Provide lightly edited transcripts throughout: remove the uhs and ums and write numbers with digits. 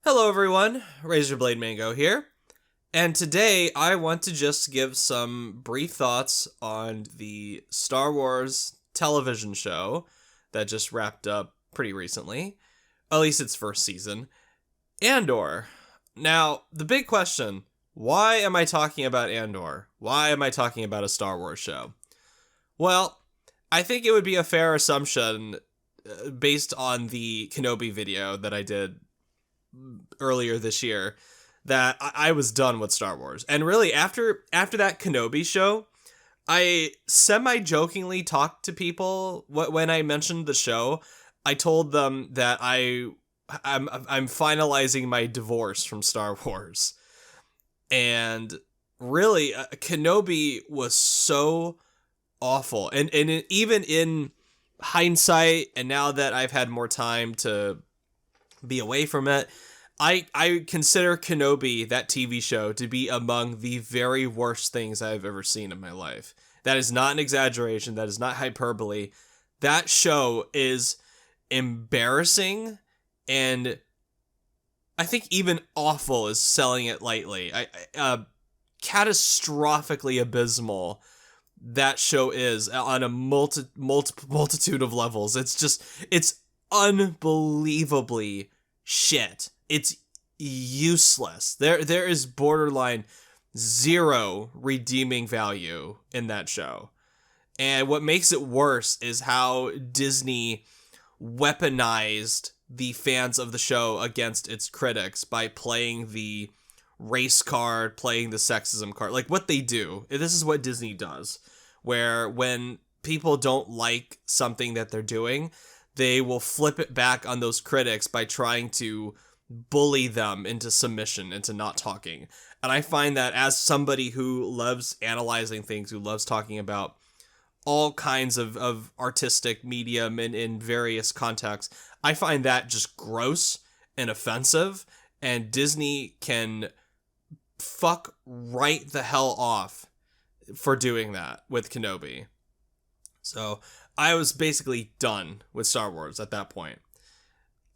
Hello everyone, Razorblade Mango here, and today I want to just give some brief thoughts on the Star Wars television show that just wrapped up pretty recently, at least its first season, Andor. Now, the big question, why am I talking about Andor? Why am I talking about a Star Wars show? Well, I think it would be a fair assumption based on the Kenobi video that I did earlier this year that I was done with Star Wars. And really after that Kenobi show, I semi-jokingly talked to people when I mentioned the show. I told them that I'm finalizing my divorce from Star Wars. And really Kenobi was so awful. And even in hindsight, and now that I've had more time to be away from it, I consider Kenobi, that TV show, to be among the very worst things I've ever seen in my life. That is not an exaggeration. That is not hyperbole. That show is embarrassing, and I think even awful is selling it lightly. Catastrophically abysmal that show is on a multitude of levels. It's unbelievably shit. It's useless. There is borderline zero redeeming value in that show. And what makes it worse is how Disney weaponized the fans of the show against its critics by playing the race card, playing the sexism card. Like what they do. This is what Disney does, where when people don't like something that they're doing, they will flip it back on those critics by trying to bully them into submission, into not talking. And I find that as somebody who loves analyzing things, who loves talking about all kinds of artistic medium in various contexts, I find that just gross and offensive, and Disney can fuck right the hell off for doing that with Kenobi. So I was basically done with Star Wars at that point.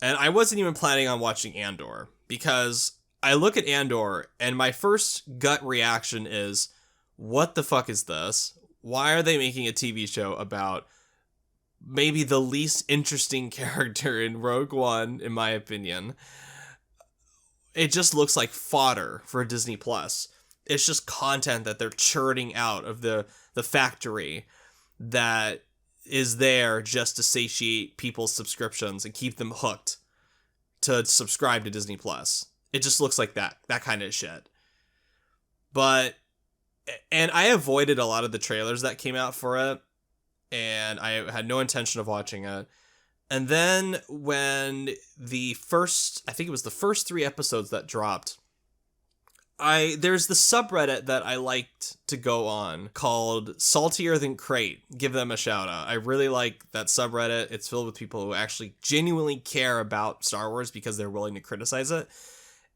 And I wasn't even planning on watching Andor, because I look at Andor and my first gut reaction is, what the fuck is this? Why are they making a TV show about maybe the least interesting character in Rogue One, in my opinion? It just looks like fodder for Disney Plus. It's just content that they're churning out of the factory that is there just to satiate people's subscriptions and keep them hooked to subscribe to Disney Plus. It just looks like that kind of shit. And I avoided a lot of the trailers that came out for it, and I had no intention of watching it. And then when I think it was the first 3 episodes that dropped, there's the subreddit that I liked to go on called Saltier Than Crate. Give them a shout out. I really like that subreddit. It's filled with people who actually genuinely care about Star Wars because they're willing to criticize it.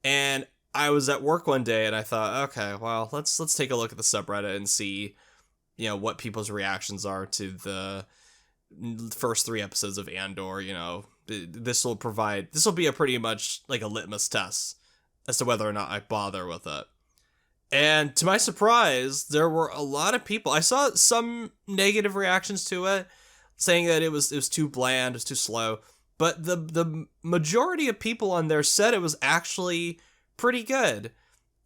And I was at work one day and I thought, okay, well, let's take a look at the subreddit and see, what people's reactions are to the first 3 episodes of Andor. This will be a pretty much like a litmus test as to whether or not I bother with it. And to my surprise, there were a lot of people. I saw some negative reactions to it, saying that it was too bland, it was too slow. But the majority of people on there said it was actually pretty good.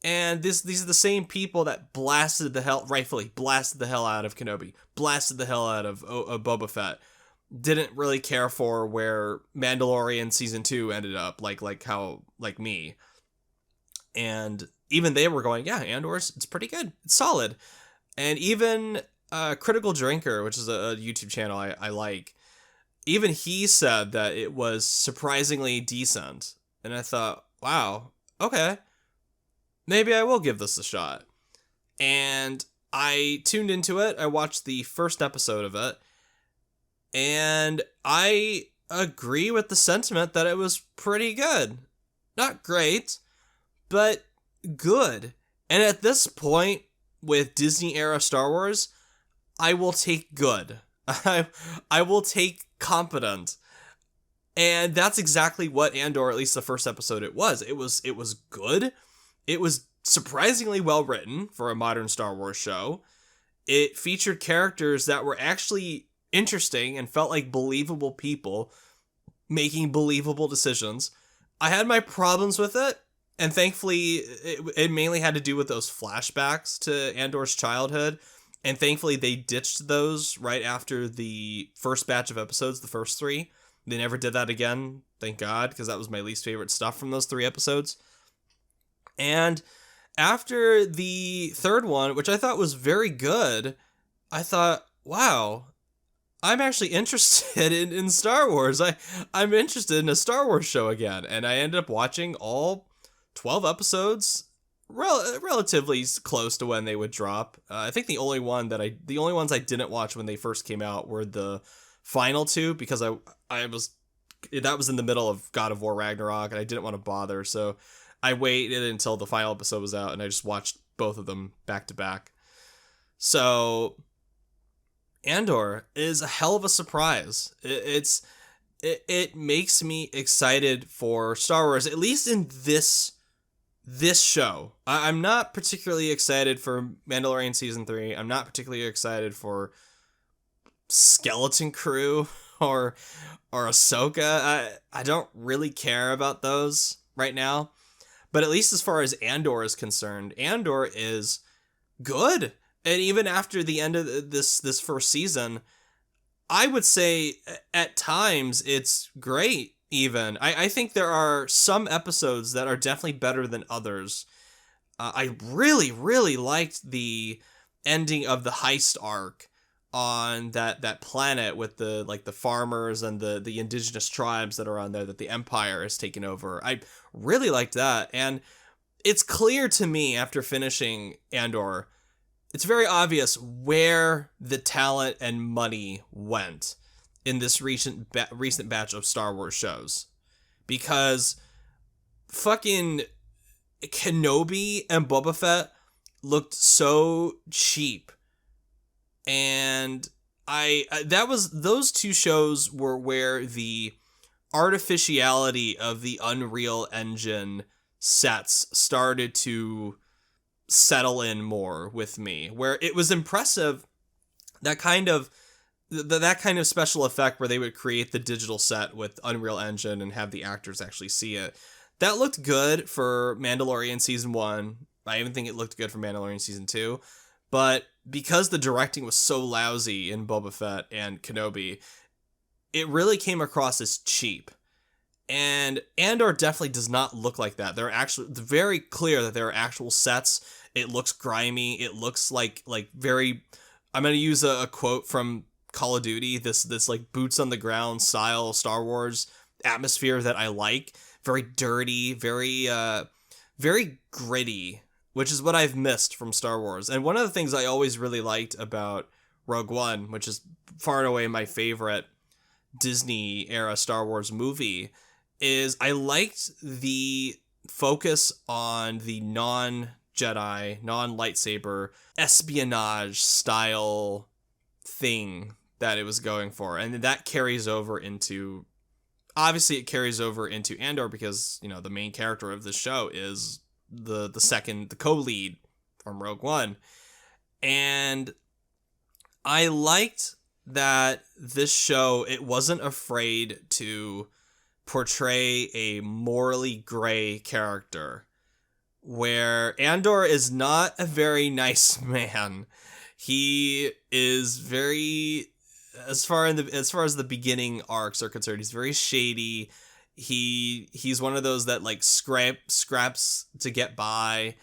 And these are the same people that rightfully blasted the hell out of Kenobi, blasted the hell out of Boba Fett. Didn't really care for where Mandalorian season 2 ended up, like me. And even they were going, yeah, Andor's, it's pretty good. It's solid. And even Critical Drinker, which is a YouTube channel I like, even he said that it was surprisingly decent. And I thought, wow, okay, maybe I will give this a shot. And I tuned into it. I watched the first episode of it. And I agree with the sentiment that it was pretty good. Not great, but good. And at this point, with Disney era Star Wars, I will take good. I will take competent. And that's exactly what Andor, at least the first episode, it was. It was good. It was surprisingly well written for a modern Star Wars show. It featured characters that were actually interesting and felt like believable people making believable decisions. I had my problems with it, and thankfully it mainly had to do with those flashbacks to Andor's childhood, and thankfully they ditched those right after the first batch of episodes, the first 3. They never did that again, thank God, because that was my least favorite stuff from those 3 episodes. And after the third one, which I thought was very good, I thought, wow, I'm actually interested in Star Wars. I'm interested in a Star Wars show again. And I ended up watching all 12 episodes, relatively close to when they would drop. I think the only ones I didn't watch when they first came out were the final 2, because that was in the middle of God of War Ragnarok and I didn't want to bother, so I waited until the final episode was out and I just watched both of them back to back. So Andor is a hell of a surprise. It makes me excited for Star Wars, at least in this show. I'm not particularly excited for Mandalorian season 3. I'm not particularly excited for Skeleton Crew or Ahsoka. I don't really care about those right now. But at least as far as Andor is concerned, Andor is good. And even after the end of this first season, I would say at times it's great even. I think there are some episodes that are definitely better than others. I really, really liked the ending of the heist arc on that planet with the farmers and the indigenous tribes that are on there that the Empire has taken over. I really liked that. And it's clear to me after finishing Andor, it's very obvious where the talent and money went in this recent batch of Star Wars shows. Because fucking Kenobi and Boba Fett looked so cheap. And those 2 shows were where the artificiality of the Unreal Engine sets started to settle in more with me, where it was impressive, that kind of special effect where they would create the digital set with Unreal Engine and have the actors actually see it. That looked good for Mandalorian season 1. I even think it looked good for Mandalorian season 2. But because the directing was so lousy in Boba Fett and Kenobi, it really came across as cheap. And Andor definitely does not look like that. It's very clear that there are actual sets. It looks grimy. It looks like very, I'm going to use a quote from Call of Duty, this like boots on the ground style Star Wars atmosphere that I like. Very dirty, very gritty, which is what I've missed from Star Wars. And one of the things I always really liked about Rogue One, which is far and away my favorite Disney era Star Wars movie, is I liked the focus on the non-Jedi, non-lightsaber espionage style thing that it was going for. And that carries over into, obviously it carries over into Andor because, the main character of the show is the co-lead from Rogue One. And I liked that this show, it wasn't afraid to portray a morally gray character, where Andor is not a very nice man. He is very, as far as the beginning arcs are concerned, he's very shady. He's one of those that scraps to get by.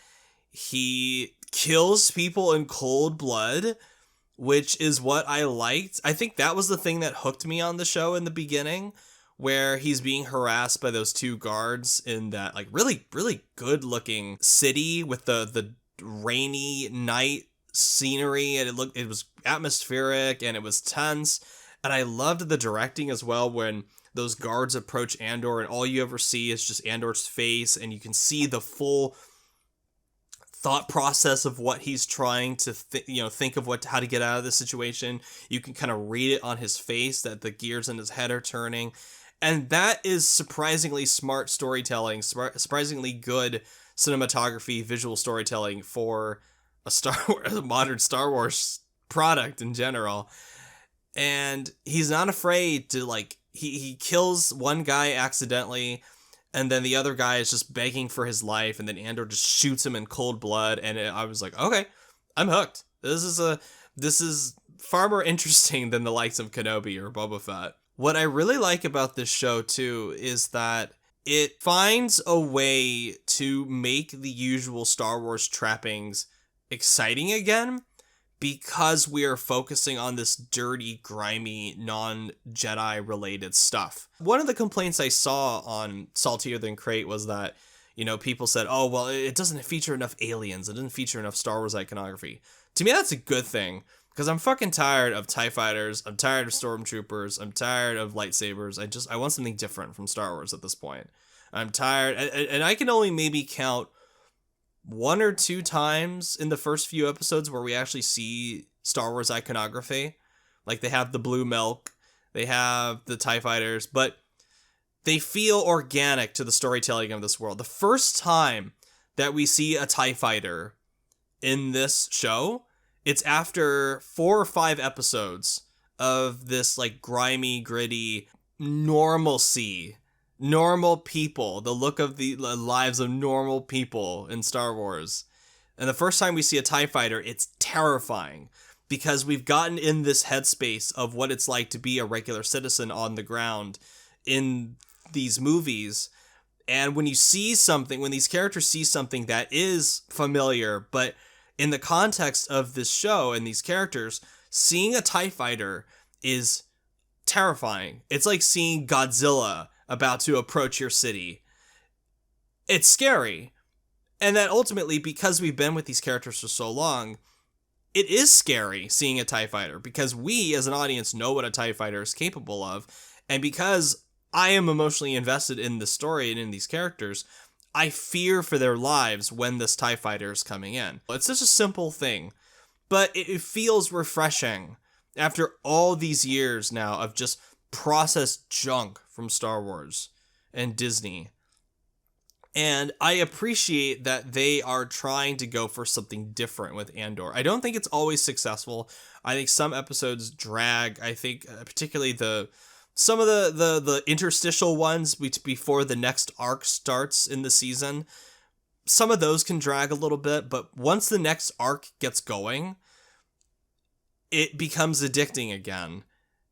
He kills people in cold blood, which is what I liked. I think that was the thing that hooked me on the show in the beginning, where he's being harassed by those 2 guards in that really, really good looking city with the rainy night scenery, and it was atmospheric and it was tense. And I loved the directing as well when those guards approach Andor and all you ever see is just Andor's face, and you can see the full thought process of what he's trying to think of how to get out of the situation. You can kind of read it on his face that the gears in his head are turning. And that is surprisingly smart storytelling, surprisingly good cinematography, visual storytelling for a modern Star Wars product in general. And he's not afraid to, like, he kills one guy accidentally, and then the other guy is just begging for his life, and then Andor just shoots him in cold blood, and I was like, okay, I'm hooked. This is far more interesting than the likes of Kenobi or Boba Fett. What I really like about this show too is that it finds a way to make the usual Star Wars trappings exciting again, because we are focusing on this dirty, grimy, non-Jedi related stuff. One of the complaints I saw on Saltier Than Crate was that, people said, oh, well, it doesn't feature enough aliens. It doesn't feature enough Star Wars iconography. To me, that's a good thing, because I'm fucking tired of TIE fighters. I'm tired of stormtroopers. I'm tired of lightsabers. I want something different from Star Wars at this point. I'm tired, and I can only maybe count one or two times in the first few episodes where we actually see Star Wars iconography. Like, they have the blue milk, they have the TIE fighters, but they feel organic to the storytelling of this world. The first time that we see a TIE fighter in this show, it's after 4 or 5 episodes of this, like, grimy, gritty normalcy. Normal people, the look of the lives of normal people in Star Wars. And the first time we see a TIE fighter, it's terrifying, because we've gotten in this headspace of what it's like to be a regular citizen on the ground in these movies. And when these characters see something that is familiar, but in the context of this show and these characters, seeing a TIE fighter is terrifying. It's like seeing Godzilla about to approach your city. It's scary. And that ultimately, because we've been with these characters for so long, it is scary seeing a TIE fighter, because we as an audience know what a TIE fighter is capable of. And because I am emotionally invested in the story and in these characters, I fear for their lives when this TIE fighter is coming in. It's such a simple thing, but it feels refreshing after all these years now of just processed junk from Star Wars and Disney. And I appreciate that they are trying to go for something different with Andor. I don't think it's always successful. I think some episodes drag. I think particularly some of the interstitial ones before the next arc starts in the season, some of those can drag a little bit, but once the next arc gets going, it becomes addicting again.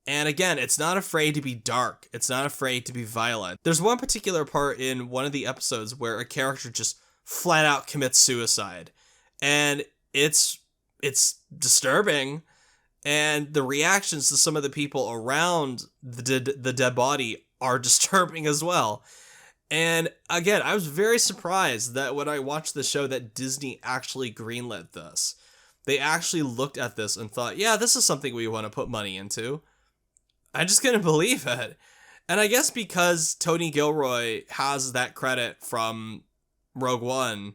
And again, it's not afraid to be dark. It's not afraid to be violent. There's one particular part in one of the episodes where a character just flat out commits suicide. And it's disturbing. And the reactions to some of the people around the dead body are disturbing as well. And again, I was very surprised that when I watched the show that Disney actually greenlit this. They actually looked at this and thought, yeah, this is something we want to put money into. I just couldn't believe it. And I guess because Tony Gilroy has that credit from Rogue One,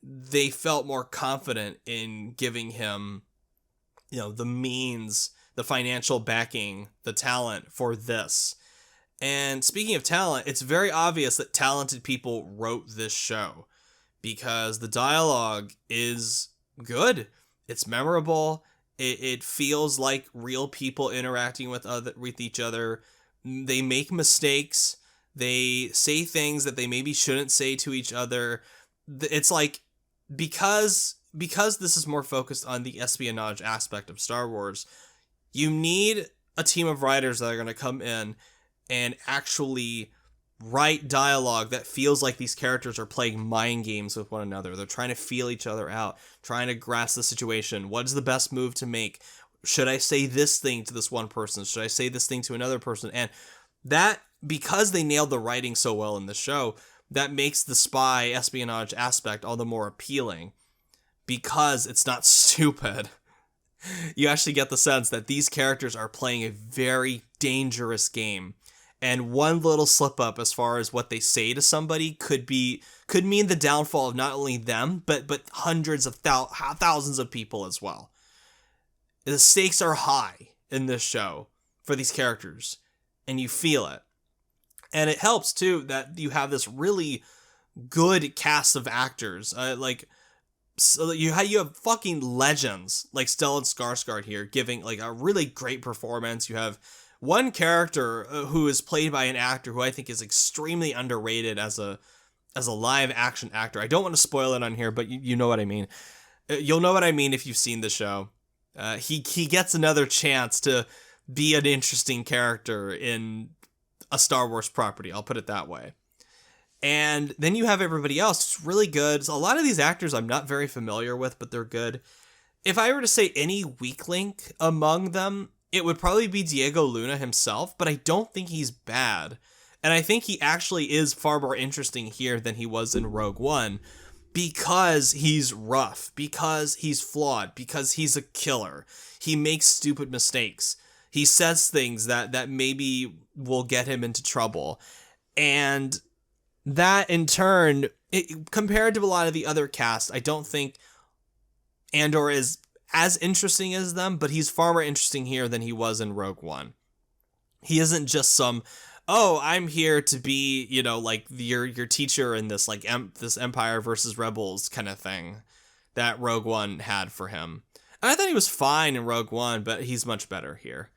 they felt more confident in giving him, the means, the financial backing, the talent for this. And speaking of talent, it's very obvious that talented people wrote this show, because the dialogue is good. It's memorable. It feels like real people interacting with each other. They make mistakes. They say things that they maybe shouldn't say to each other. It's like, because this is more focused on the espionage aspect of Star Wars, you need a team of writers that are going to come in and actually write dialogue that feels like these characters are playing mind games with one another. They're trying to feel each other out, trying to grasp the situation. What is the best move to make? Should I say this thing to this one person? Should I say this thing to another person? And that, because they nailed the writing so well in the show, that makes the spy espionage aspect all the more appealing, because it's not stupid. You actually get the sense that these characters are playing a very dangerous game. And one little slip up as far as what they say to somebody could mean the downfall of not only them, but hundreds of thousands of people as well. The stakes are high in this show for these characters, and you feel it. And it helps too that you have this really good cast of actors. So you have fucking legends like Stellan Skarsgård here giving like a really great performance. You have one character who is played by an actor who I think is extremely underrated as a live action actor. I don't want to spoil it on here, but you know what I mean. You'll know what I mean if you've seen the show. He gets another chance to be an interesting character in a Star Wars property. I'll put it that way. And then you have everybody else. It's really good. So a lot of these actors I'm not very familiar with, but they're good. If I were to say any weak link among them, it would probably be Diego Luna himself, but I don't think he's bad. And I think he actually is far more interesting here than he was in Rogue One because he's rough, because he's flawed, because he's a killer. He makes stupid mistakes. He says things that maybe will get him into trouble. And that in turn, compared to a lot of the other cast, I don't think Andor is as interesting as them, but he's far more interesting here than he was in Rogue One. He isn't just some, oh, I'm here to be, like your teacher in this like this Empire versus Rebels kind of thing that Rogue One had for him. And I thought he was fine in Rogue One, but he's much better here.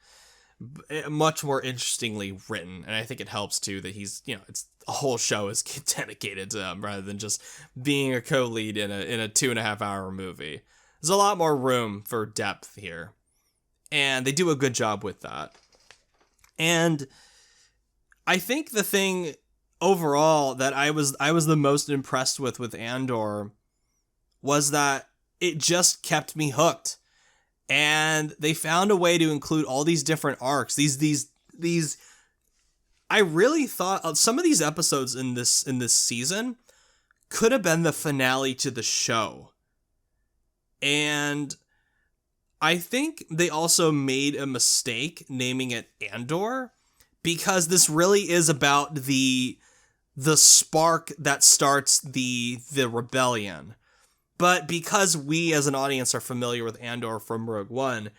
Much more interestingly written, and I think it helps too that he's, it's a whole show is dedicated to him rather than just being a co-lead in a 2.5 hour movie. There's a lot more room for depth here, and they do a good job with that. And I think the thing overall that I was the most impressed with Andor was that it just kept me hooked. And they found a way to include all these different arcs. These I really thought some of these episodes in this season could have been the finale to the show. And I think they also made a mistake naming it Andor, because this really is about the spark that starts the rebellion. But because we as an audience are familiar with Andor from Rogue One,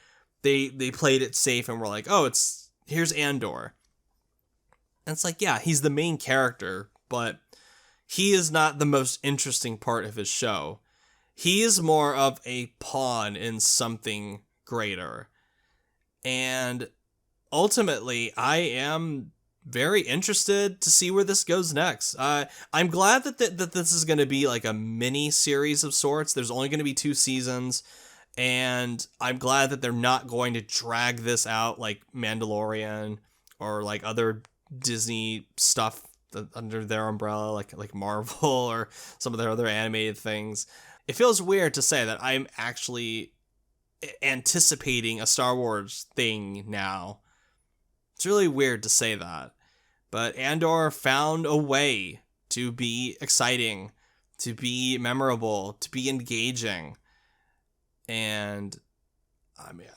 they played it safe and were like, oh, here's Andor. And it's like, yeah, he's the main character, but he is not the most interesting part of his show. He is more of a pawn in something greater. And ultimately, I am very interested to see where this goes next. I'm glad that this is going to be like a mini series of sorts. There's only going to be 2 seasons, and I'm glad that they're not going to drag this out like Mandalorian or like other Disney stuff under their umbrella, like Marvel or some of their other animated things. It feels weird to say that I'm actually anticipating a Star Wars thing now. It's really weird to say that. But Andor found a way to be exciting, to be memorable, to be engaging. And I mean,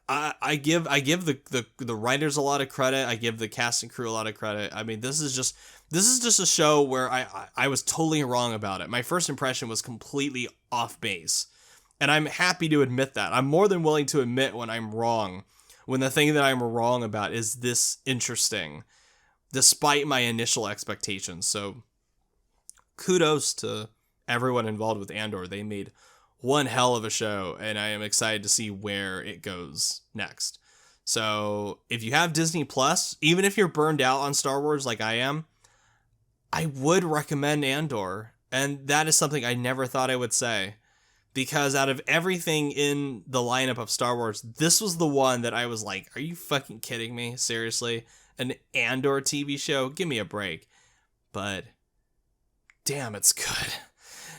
I give the writers a lot of credit. I give the cast and crew a lot of credit. I mean, this is just a show where I was totally wrong about it. My first impression was completely off base. And I'm happy to admit that. I'm more than willing to admit when I'm wrong, when the thing that I'm wrong about is this interesting, despite my initial expectations. So kudos to everyone involved with Andor. They made one hell of a show, and I am excited to see where it goes next. So if you have Disney Plus, even if you're burned out on Star Wars like I am, I would recommend Andor. And that is something I never thought I would say. Because out of everything in the lineup of Star Wars, this was the one that I was like, are you fucking kidding me? Seriously? An Andor TV show? Give me a break. But damn, it's good.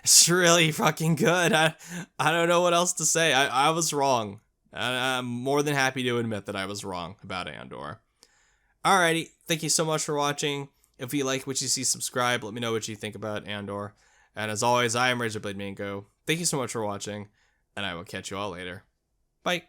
It's really fucking good. I don't know what else to say. I was wrong. I'm more than happy to admit that I was wrong about Andor. Alrighty, thank you so much for watching. If you like what you see, subscribe. Let me know what you think about Andor. And as always, I am Razorblade Mango. Thank you so much for watching, and I will catch you all later. Bye.